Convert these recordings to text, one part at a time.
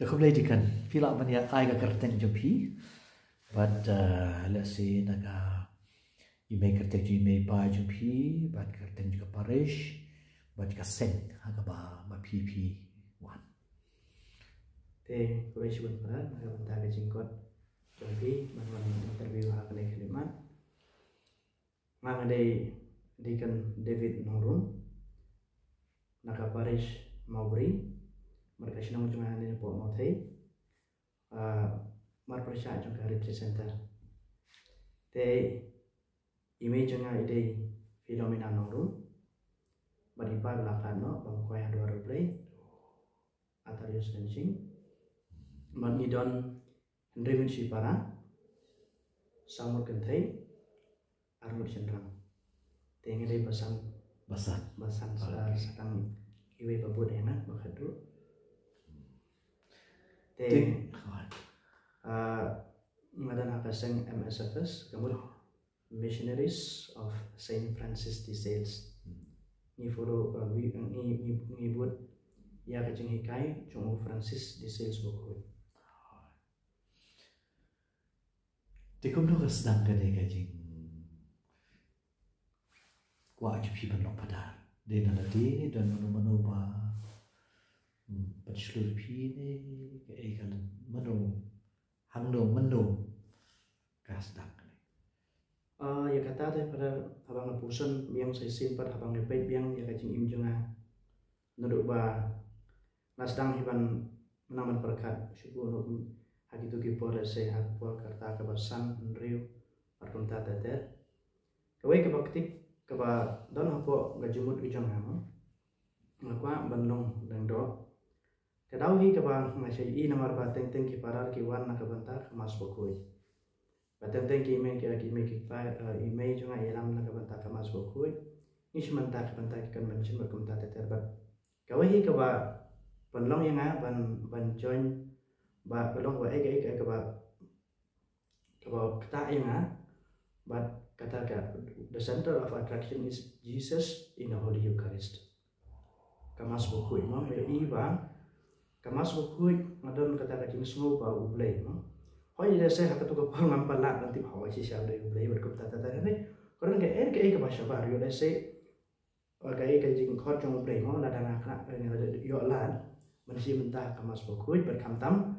Kan fila man ya ai ga kerteng jopi but let's say naga ime kerteng ju ime pa jopi but kerteng juga parish but ka seng haga ba pp one te parish one para naga banta ga jingkot jopi man interview ha kale kalimat ngade deacon David Nongrum naga parish Mowbray mereka senang cuma ini po mau thei mar persya juga representer te image nga ide fenomena Nongrum bagi pa belakang no bangkoi dua replay atarius dancing mani don Henry Minshi para samur kentai armut cendrang te ngede basan sakang iwe babut enak bakadu ngadan akaseng MSFS kemudian Missionaries of Saint Francis de Sales ni foto ni buat ya kacang hikai cuma Francis de Sales buku dikum no sedang gede kajing wa jupi penlok pada de naladi dan menu ba Bachelor P ke egal menu hangdo menu kasdak ya kata teh pada abang ngapusen yang saya simpan abang lepet yang ya kacing im jenga nuduk ba nasdang hiban menaman berkat syukur nuk hagitu gipore saya hakwa karta kebasan nriu parkunta teter kawai kebaktik keba don hapo gajumut ujang hama ngakwa bandung dangdo kadauhi keba ngasai I namar ba teng ki parar ki wan na kebentar kemas bokoi bateng ki ime ki pa ime jonga ilam na kebentar kemas bokoi ni sementar kebentar kan mencim berkumta teter bat kawahi keba penlong yang ban join ba pelong ba ege keba kata yang bat kata the center of attraction is Jesus in the Holy Eucharist kemas bokoi mo me iba kamas bukui ngadon kata kacing semua bau ublay no hoi dia saya hakatu ko pal ngampala nanti hoi si sia ublay ublay berkup tata tata ni koran ke ke bahasa baru dia saya kai kacing khot jong ublay mo ladang akna yo lan mensi mentah kamas bukui berkamtam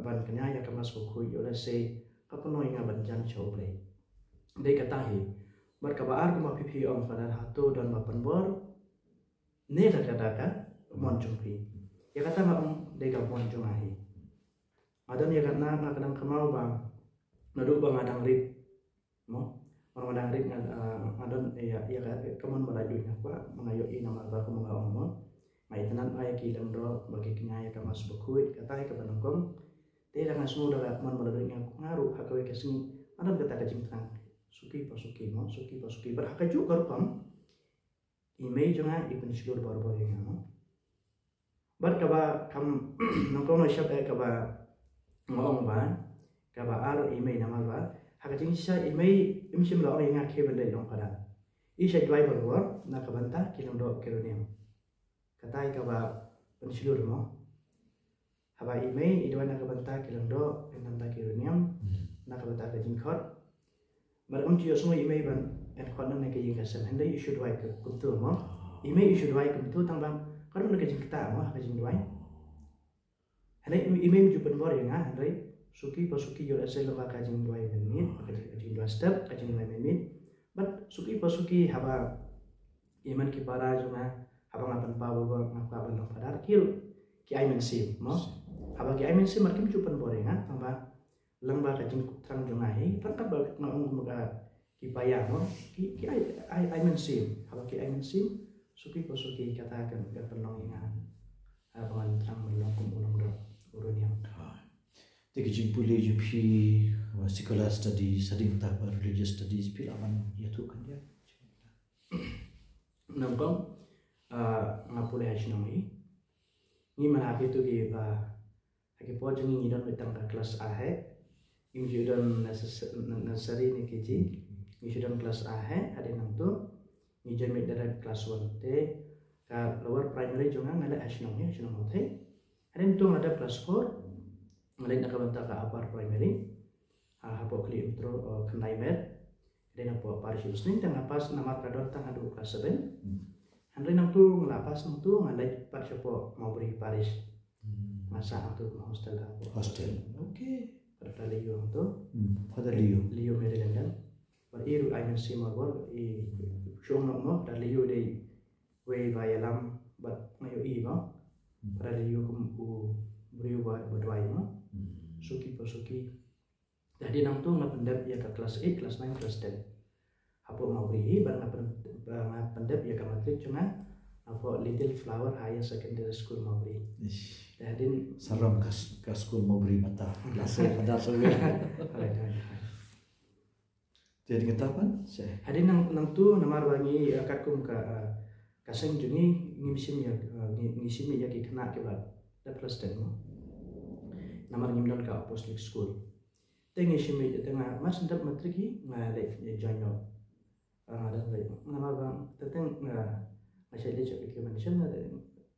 ban kenya ya kamas bukui yo saya kapono inga banjan cho ublay dei katahi berkabar ke ma pipi om pada hatu dan mapan bor ne kata mon jumpi ya kata mak dega pon jungahi adan ya kana kadang kemau bang nadu bang adang rit mo orang adang rit adan ya kemon melaju apa mengayo I nama ba ko mga omo mai tenan ay kilang do bagi kenya ya kamas bukui kata ke banongkong te dengan semua daga mon melaju ngaruh hakawe kesini adan kata kacing terang suki pasuki berhakaju garpam ime jonga ipun seluruh baru-baru yang bar kaba kam nongkong no syab kaba ngong ba kaba ar email nama ba hakajing sisa email imsim lo inga ke benda long pada isya driver war na kabanta kilong do keronium katai kaba pensilur mo haba email idwa na kabanta kilong do penanta keronium na kabanta kajing khot bar ciyo semua email ban en khot na ke ying kasam hende issue dwai ke kuntu mo email issue dwai ke kuntu tangbang karena mereka kita mah kajing duai. Hari ime jupan bor yang hari suki pasuki yo asal lemah kajing duai menit, kajing dua step, kajing duai menit. But suki pasuki haba iman kipara juga haba ngapan pa bor ngapan long padar kil ki ai mensim, mo. Haba ki ai mensim markim jupan bor yang haba lembah kajing terang jungai, tangkap ngong muka kipaya mo, ki ai mensim, haba ki ai mensim. Suki pasuki katakan berpenolong ingat abangan terang melongkum ulang do uruniam tegi jimpuli jumpi sekolah studies sading tak religious studies pilaman ya tu kan dia nongkong ngapule hasinami ni mana itu ki haki po jengi ni don betang kelas A ini sudah nasari ni keji ini sudah kelas A ada nang tu ni jemit dari kelas 1 te ka lower primary jonga ngala asnong ya asnong hote Hadin tu ada kelas 4 ngalin nak banta ka upper primary hapo kli intro kendai med dan hapo parish usning tang pas nama kador tang adu kelas 7 handre nang tu ngelapas nang tu ngalai par hapo mau beri parish masa tu hostel Okay. pada Leo tu Pada Leo Maryland par iru aimen simar bol I shong nok mo pada Leo dei we bayalam bat ngayo iba pada Leo ku beri badwai mo suki jadi nang tu ngapendap ya ke kelas 8 kelas 9 kelas 10 hapo mau beri ban ngapendap ya ke matrik cuma hapo Little Flower Higher Secondary School mau beri jadi saram ke school mau beri mata kelas pada sewe jadi ngetapan saya hadin nang tu namar bangi kakum ka kaseng jungi ngimsim ya ki kena ke bad da kelas 10 mo namar ngimdon ka Apostolic School tengi shimi tengah mas ndap matriki ngale join yo ada namar bang teteng masih le cek ke manusia ada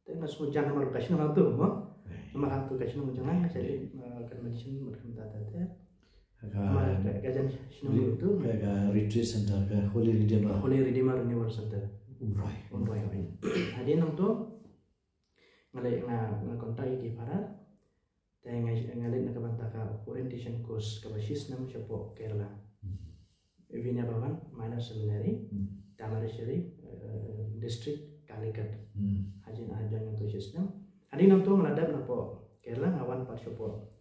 tengah semua jangan namar kasih namar tu mo namar hantu kasih namar jangan masih kan manusia mereka tata namar kajan sinu tu kayak retreat center kayak Holy Redeemer Renewal Center umroy hadin nang tu ngale kontak iki para ngale nak bantaka orientation course ka basis nam chapo Kerala Vinya Bhavan Minor Seminary Tamarisheri district Calicut hajin ajan tu system hadin nang tu meladap napo Kerala ngawan par chapo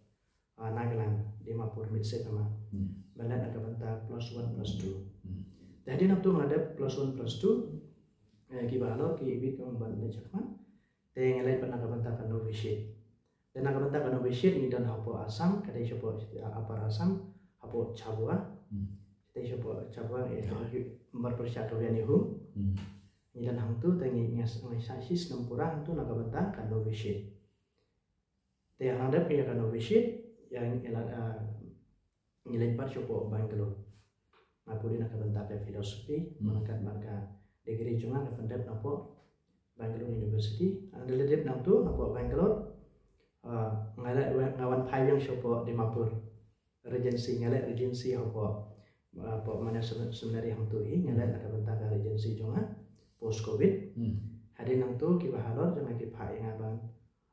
Nagaland Dimapur Midset sama balat nak bantak plus 1 plus 2 jadi nang tu meladap plus 1 plus 2 ki balor ki bit kong ban lecakman teng elai pan nakabantak novitiate dan nakabantak novitiate ni dan hapo asam kadai hapo apar asam hapo Cabua kadai hapo Cabua berpersyat royan ihu ni dan hang tu teng ngasaisis nampura hang tu nakabantak novitiate teng handap ya novitiate yang nilai par hapo Bangalore ngapuli nakabantak filosofi mangkat marga degree cuma ngapendap napo Bangalore University andele dep nang tu napo Bangalore ngawan payung sopo Dimapur Regency hapo mana sebenarnya hang tu ngala ada bentaka Regency cuma post covid hadin nang tu ki bahalor jangan ki pai ngaban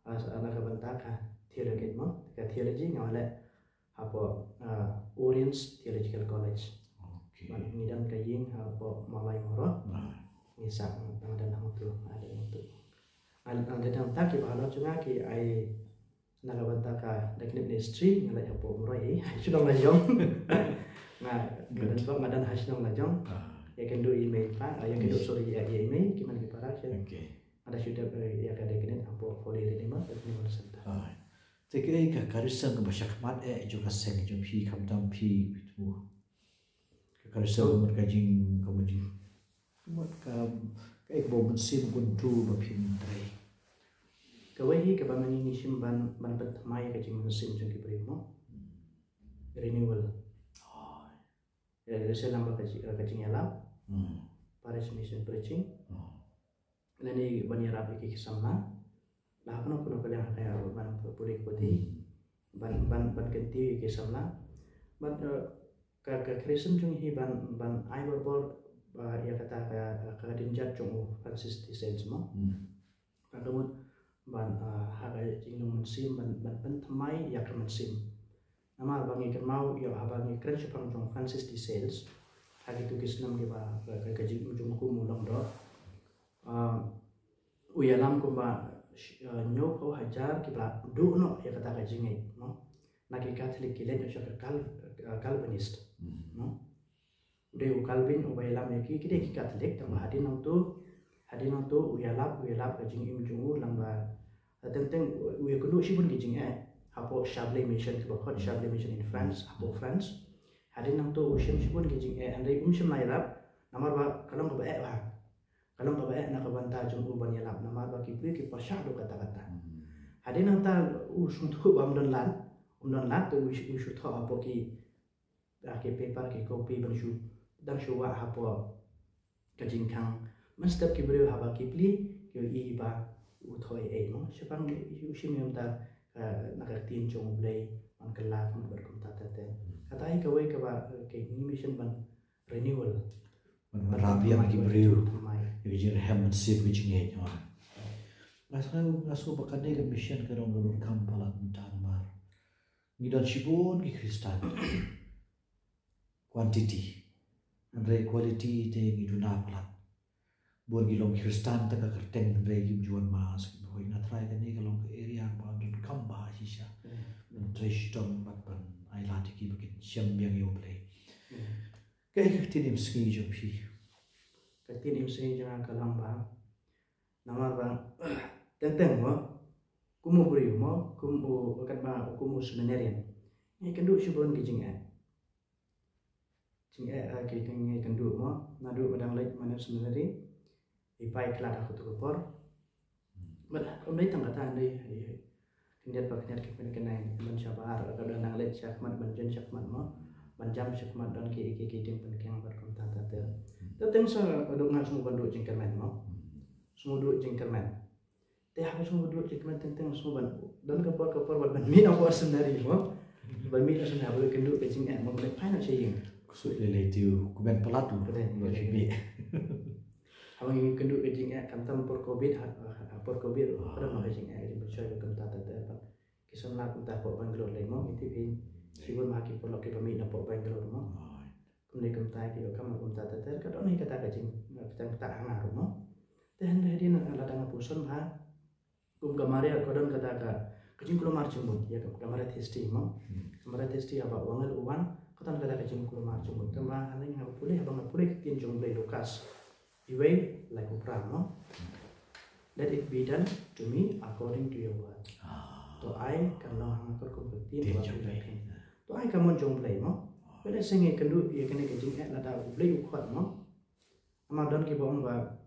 anak bentaka theology mo ka theology ngala hapo Orient Theological College ni dan kaying hapo Malay Moro ngisap dan hang tu ada nang tak ki bahalor cuma ki ai nagabantaka daknip ministry ngalai hapo umroy sudah lajong nah dan sebab madan hasilong lajong ya kendo email pa ya kendo ya email kiman ki para ada sudah ya kada kenen hapo Holy Redeemer Renewal Center teke ka karisang basyakmat juga seng jom pi kamtam pi itu ka karisang merkajing kamuji mat ka kaik bo mensim kuntu bapin trai kawahi ka bamani nisim ban pertama ka jing mensim jong ki primo renewal ya dari selama kajing yala Parish Mission Preaching lani ban yarap ki samna lah kono kalian kaya ban pulik putih ban kenti ki samna ban ka Kristen jong hi ban ai bor ya kata ka dinjat jong Francis di Sales mo kadamut ban haga jingnung mensim ban pentamai ya mensim nama bangi kermau ya abangi keren sepang jong Francis di Sales hagi tu kisnam ke ba ka jing jong ku mulong do uyalam ko ba nyo ko hajar ki ba du no ya kata ka jingai no naki Catholic kilen ya Calvinist no de Calvin uyalam ya ki kide ki Catholic tama hadin tu uyalap ka jing im jungu lamba tentang uya kudu sibun ki jing hapo Chablais Mission ki bakot Chablais Mission in France hapo France hadin tu usim sibun ki jing andai umsim nairap namar ba kalong ka ba kalong ka ba na ka banta jung uban yalap namar ba ki pri ki pasha do kata-kata hadin ta usum tu bamdon lan tu usu tho hapo ki paper ki copy ban shu dan shuwa hapo ka jing kang mestap ki beri haba ki pli ki iba uthoi mo sepang usim yom ta nakatin chong blay man kelak man berkum ta katai kawe ka ba ke mission ban renewal man rabia ki brio ki jir hem sip ki nge ma ngaso bakane ka mission ka rong lur kam palat tan mar ngidan shibon ki kristan quantity andre quality te ngiduna palat buat gilong kristan ta ka kerteng andre gi juan mas hoi na try ka ni galong area ba dun kam ba shisha tresh tom bat ban ai la ti ki bukin siam yang yo play kai ka tinim ski jo phi katin imse jangan kalang ba namar ba tenteng mo kumu brio mo kumu kan ba kumu seminarian ni kendu shibon ki jing ke ngi kendu mo nadu madang lek mana seminari ipai kelat aku tu kopor but omdai tang kata andai kendiat pak kendiat kepen kenai man syabar kalau dah nang lek syakmat banjen syakmat mo banjam syakmat dan ki tim pen keng berkom tata teng sa aduk ngas semua banduk jengkermen mo semua duk jengkermen teh aku semua duk jengkermen teng semua ban dan kapor ban min aku sendiri mo ban min sendiri boleh kendu ke jing mo boleh pai nak saying kusuk lele tiu kuben pelatu lo chibi abang ingin kendu ke jing kam tam por covid pada mau jing jadi percaya ke tata apa kisah nak entah pok banglor le mo itu pin sibul maki por ke pami na pok banglor mo kemudian kemtai kita kamu tata kadang ni kata kacing tak hangar mo dan dia nak ladang puson ha gamare kadang kata kacing keluar cumut ya gamare testi mo gamare testi apa wangal uwan kata kacing keluar cumut tambah anda yang boleh abang boleh tin jumlah lukas iwe like upram no let it be done to me according to your word to I kan lo hang kor kompetin to I kamu jumlah mo pada sengi kendu ya kena kacing lada boleh ukhat mo ama don ki bom ba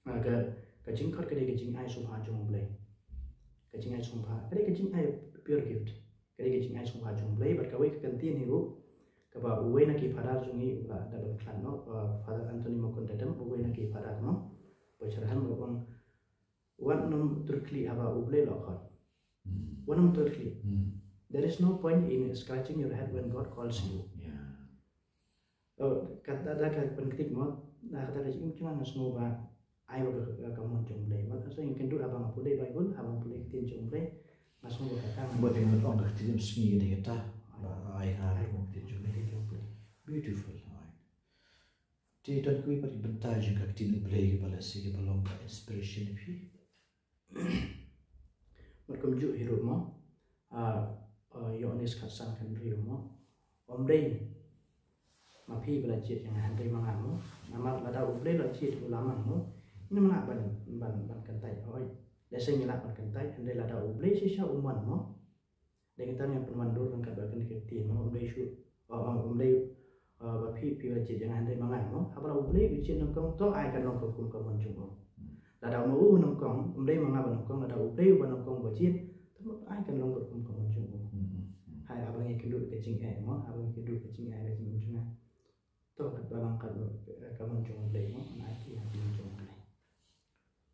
aga kacing kor kede kacing ai sumha jumlah kacing ai sumha kede kacing ai pure gift kede kacing ai sumha jumlah bar kawe kantin hiru kaba uwe na ki padar jungi ula dalam klan no Father Anthony Mokon dadam uwe na ki padar no bocarahan mabang wan num turkli aba uble lokot wan num turkli there is no point in scratching your head when God calls you kata ada kan penting mo na kata kacing cuma semua ba ai ba kamu jumlah mat asa yang kendu abang boleh Bible abang boleh tin jumlah masuk kata buat yang orang kerja seni dia kata ai har mungkin juga beautiful right ti dan kui pati bentar juga tin play ke balas ke balong inspiration pi markum ju hero mo Yohanes khasan kan rio mo omdei mapi belajar yang handai mangamu nama lada uble belajar ulama mo ini mana ban kentai oi desa nyelak ban kentai handai lada uble sisa uman mo dengan kita yang pemandur dan kabarkan diketin mo omdei shu omdei bapi belajar yang handai mangamu apa uble ujian nongkong to ai kan nongkong kum kaman jumbo lada mau nongkong omdei mangaba nongkong lada uble nongkong belajar tapi ai kan nongkong kum kaman jumbo hai abang yang kedua kecing mo abang kedua kecing kecing cuma to dalam kamu cuma beli mo naik yang cuma beli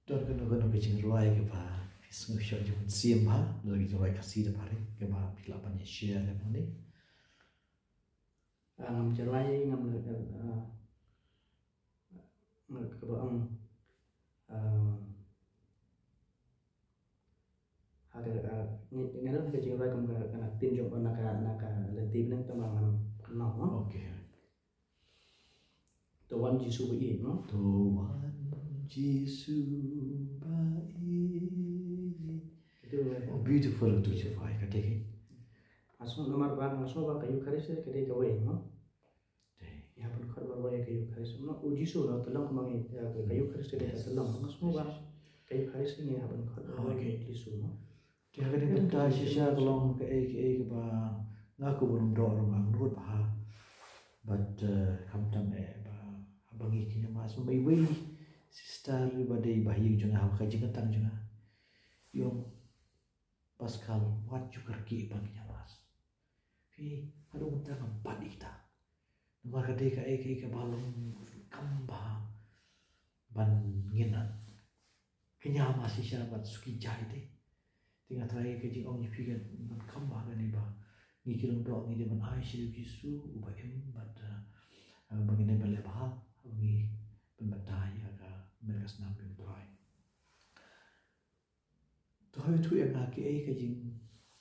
dan kena kecing ruai ke ba fisngu shot jum sim ha lagi ruai kasih de pare ke ba pilapan share le ni ngam cerai ngam ke baang ngaran kecing ruai kamu kena tin jom naka lenti benang tamang no okay Tuhan Yesus baik no Tuhan Yesus baik itu beautiful tu cerai kata ke asal nomor bang asal bang kayu karis kede gawe no ya pun kar bawa kayu karis no uji so no telang mangi kayu karis kede telang asal bang kayu karis ini ya pun kar bawa kayu Yesus no dia kata bentar sisa kelong ke ba ngaku belum dorong ngut bah but kamtam ba abangi kini mas mai wei sister badai bayi junga ha kaji ketang junga yung Pascal wat juga ki banginya mas fi aduh unta kampat ita nomor kade ka ke balong kamba ban nginan kenya masih syabat suki jai deh tinggal terakhir kejing om ni pikir man kambah kan ni ba ni kilong dok ni dia man ai sih kisu ubah bad bagi ni balik bah bagi pembatai aga mereka senam pembatai tu hari tu yang lagi kejing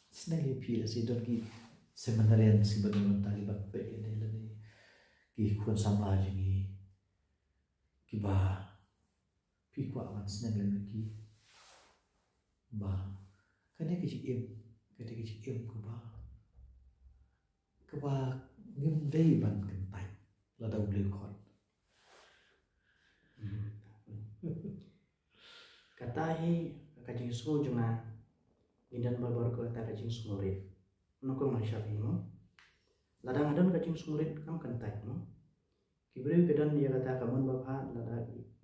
senang pilih sih don ki sebenarnya si badan tali bapak ini lagi ki kuan sama aja ni ki ba pi kwa man senang lagi ba kan dia kecil ke ba ngim dei ban kentai la da ule kon kata hi kajing semua cuma indan babar ko ta kajing sumurit noko masyafi mo ladang adan kajing sumurit kam kentai mo kibri kedan dia kata kamun bapa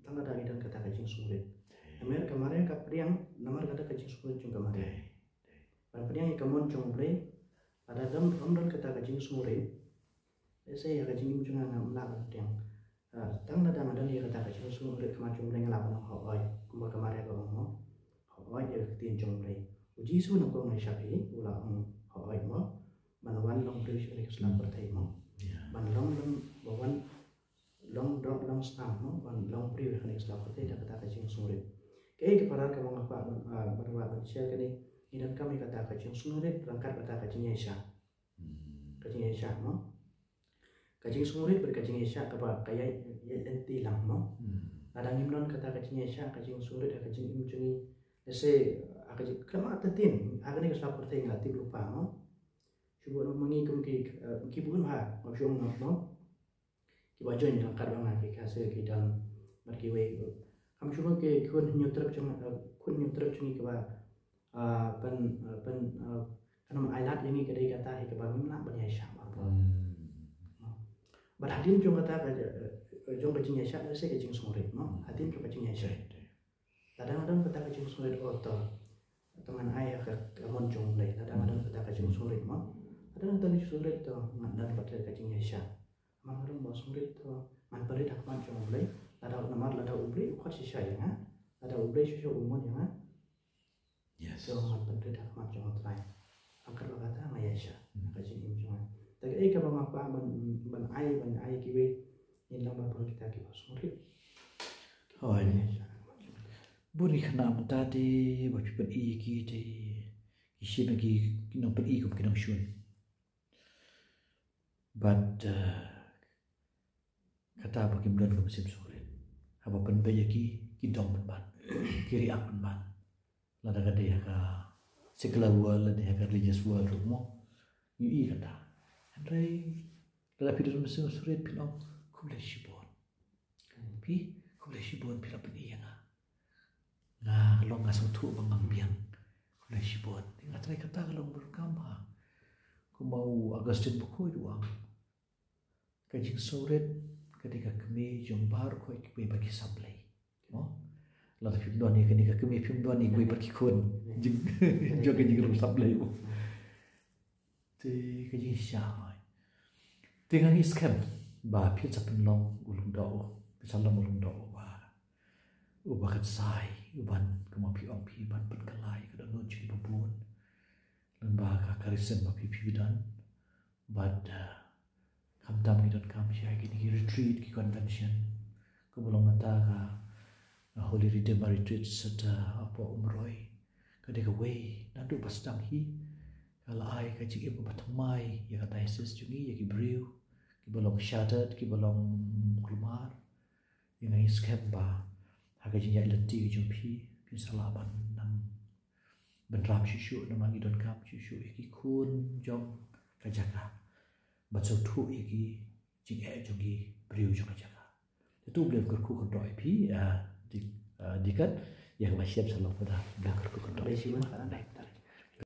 tang ada idan kata kajing sumurit amer kemarin kapriang namar kata kajing sumurit chung kemarin kapriang kamun chung bre ada dam kata kajing sumurit saya ya kajing chung ngam la tiang tang ada dia kata kajing sumurit kemarin chung bre ngala no hoi kuma kemarin ko mo hoi dia tin chung bre uji su noko masyafi ula hoi mo manwan long bre suri Islam bertai mo man long bawan long dok long stam mo man long bre suri Islam bertai dah kata kajing sumurit ke para kamu ngapa berbuat share kini idan kami kata kajing sumurit berangkat kata kajing Aisyah mo kajing sumurit berkajing Aisyah kapa kayak enti lang mo ada ngimnon kata kajing Aisyah kajing sumurit kajing imcungi lese kajing kelama tatin agak ni Islam bertai ngati lupa mo cuba mengikum ki bukan ha maksud mo ki bajoin langkar bang ki kasih ki dalam berkiwe kamu cuba ke kun nyutrap cuma ke ba pen kanam ailat yang kedai kata ke ba mimla ban Aisyah apa berhadim cuma kata jong kajing Aisyah saya kajing sumurit mo hadim cuma kajing Aisyah kadang-kadang kata kajing sumurit oto teman ayah ke kamun jong lay kadang-kadang kata kajing sumurit mo kadang kata kajing sumurit to dan pada kajing Aisyah mangarung ba sumurit to man bari dak man jong lay ada namar lada ubli ukhat sisa ya ada ubli sisa umon ya yes so man pada dak man jong trai angkat kata ma Aisyah kajing jong tapi ka ba apa ban ai kiwe in lamar pun kita ki sumurit oh ini buri khana tadi ba pi i ki te ki shi na ki no pen i ko ki no shun but kata ba kim dan ko sim sumurit haba pen be ki dong ban kiri ak ban la da gade ka secular world la de ka religious world mo i kata andai la pi dum sim sumurit pinong kule shibon pi kule shibon pi la pen i nga long ngasang tu bangang biang kule shibon tinga trai kata long berkamba ku mau Agustin buku duang kajing sumurit ketika kami jombar koi kue bagi sablay mo la film don ni ketika kami film don ni kue bagi kun jing joga jing rum sablay mo te kajing syai tingang iskem ba phi chapen long ulung do pisalam ulung do ba ubakat sai uban kama pi ong pi ban pen kalai kada no ji babun lemba ka karisen ba pi bidan bad kamdam ni dan kam syai ki retreat ki convention ko belum mata ka holy redeemer retreat serta apa umroi kada ka way nandu basdam hi kala ai ka ji ibu batamai ya kata Yesus jungi ya ki brew ki belum shattered ki belum kulmar yang is ba haga jinya lenti jumpi pin salaban nam benram shishu nam angi don kam shishu iki kun jong kajaka bacho thu iki jing e jongi priu jong kajaka itu beliau kerku kendoi pi dikat yang masih salam pada beliau kerku kendoi sih mah